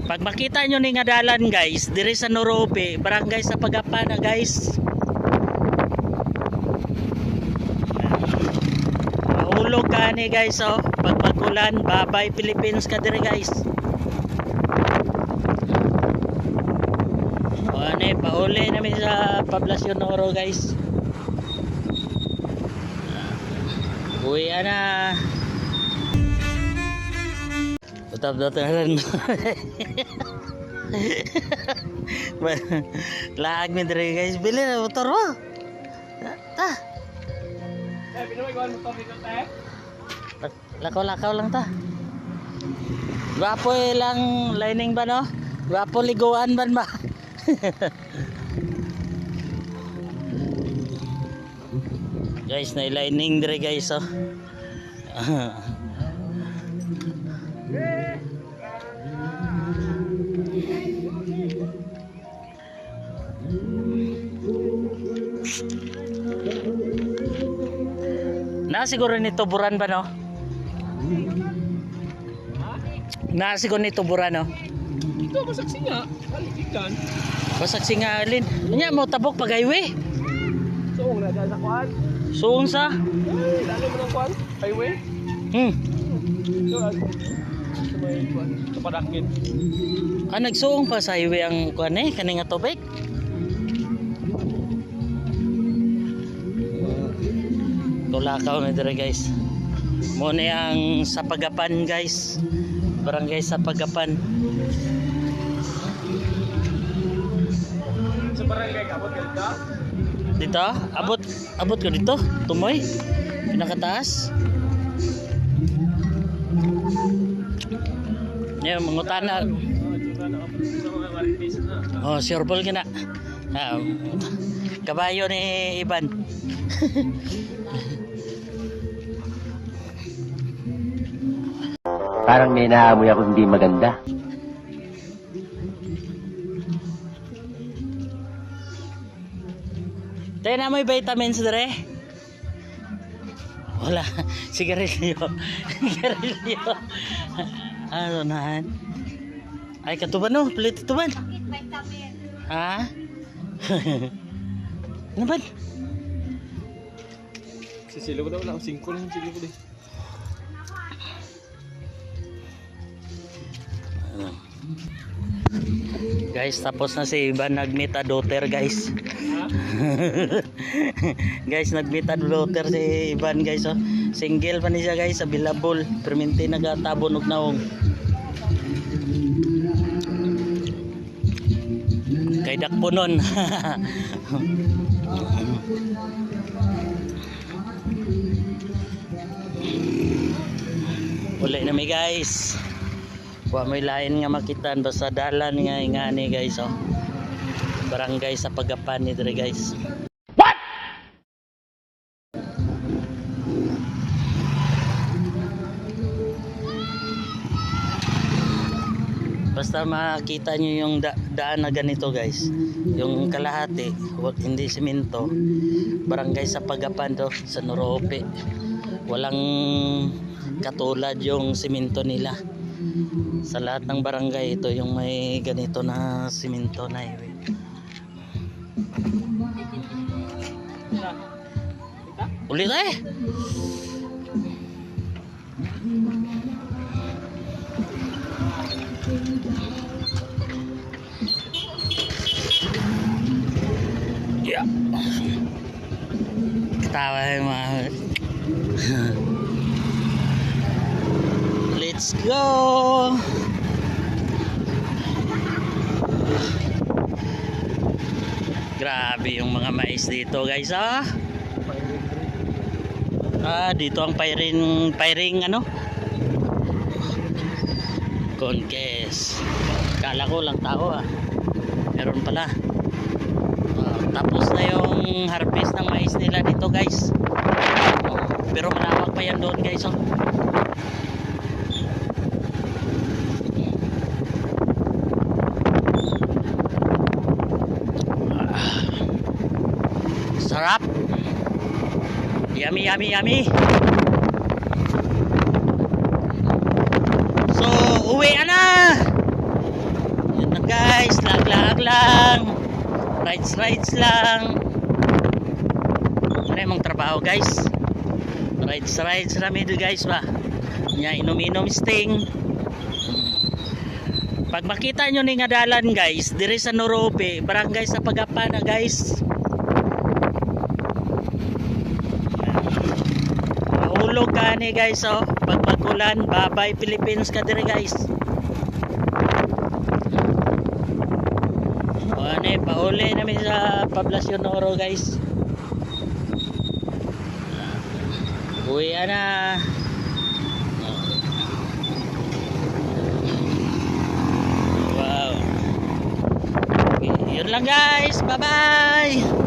Pag makita nyo ni nga dalan guys, diri sa Norobe, barangay sa Pagapana guys. Mahulog ka ni guys oh. Pag magulan, babay Philippines ka diri guys. O ano pauli namin sa Poblacion Oro guys. Uwi na. Utap-utapan. Laag mi diri guys, bili na motor mo. Ta. Pinuwi ko ang motor dito, te. Lakaw-lakaw lang ta. Gwapo lang lining ba no? Gwapo liguan ba ba? Guys, na lining dire guys oh. Na siguro ni tuburan ba no? Na siguro ni tuburan no? Ito, masaksi nga. Halikan. Basak singalin. Nya mo tabok pag-highway. So, na dyan sa kuhan. Suong sa? Ay, lalo mo ng kuhan. Highway. So, sa may kuhan. Sa Padakit. Nagsuong pa sa highway ang kuan kaning nga tubig. Tulakaw na dire guys. Mo ni ang Sapagapan guys. Barangay Sapagapan. Sa barangay Kabot ka? Dito? Abot ko dito. Tumoy. Pinakataas. Yan, mangutana. Oh, sure ball kina. Kabayo ni Iban. Parang may naamoy ako hindi maganda. Tayo na may vitamins dire. Wala. Sigarilyo. Sigarilyo. Ano nahan? Ay katuban no. Pelit tuban. Ha? Ano ba? Sisilo ko daw wala. 5 lang sisilo ko din. Guys, tapos na si Iban nag-meet a daughter guys. Guys, nag-meet a daughter si Iban guys oh. Single pa ni siya guys, available. Perminti nagatabon og naong. Kay dakponon. Uli na mi guys. Wa may lain nga makitan basta dalan nga ingani guys oh. Barangay sa Pagapan ni dire guys. What? Basta makita nyo yung daan na ganito guys. Yung kalahati, hindi simento. Barangay sa Pagapan to sa Norobe. Walang katulad yung simento nila. Sa lahat ng barangay ito yung may ganito na simento na highway. Ulit Yeah. Ketawa mga Let's go. Grabe yung mga mais dito guys dito ang firing ano Concase. Kala ko lang tao meron pala. Tapos na yung harvest ng mais nila dito guys. Pero malawak pa yan doon guys Sarap. Yummy, yummy, yummy. So, uwi na. rides lang. Ano yung trabaho guys? Rides rami do guys ba? Nya inom-inom sting. Pag makita nyo ni nga dalan guys, diri sa Norope, barangay sa Pagapana guys. Mahulog ka ni guys oh. Pag magulan, babay Philippines ka diri guys. O ano eh, pauli namin sa Poblacion Oro guys. Uwi na. Wow. Okay, yun lang guys. Bye bye.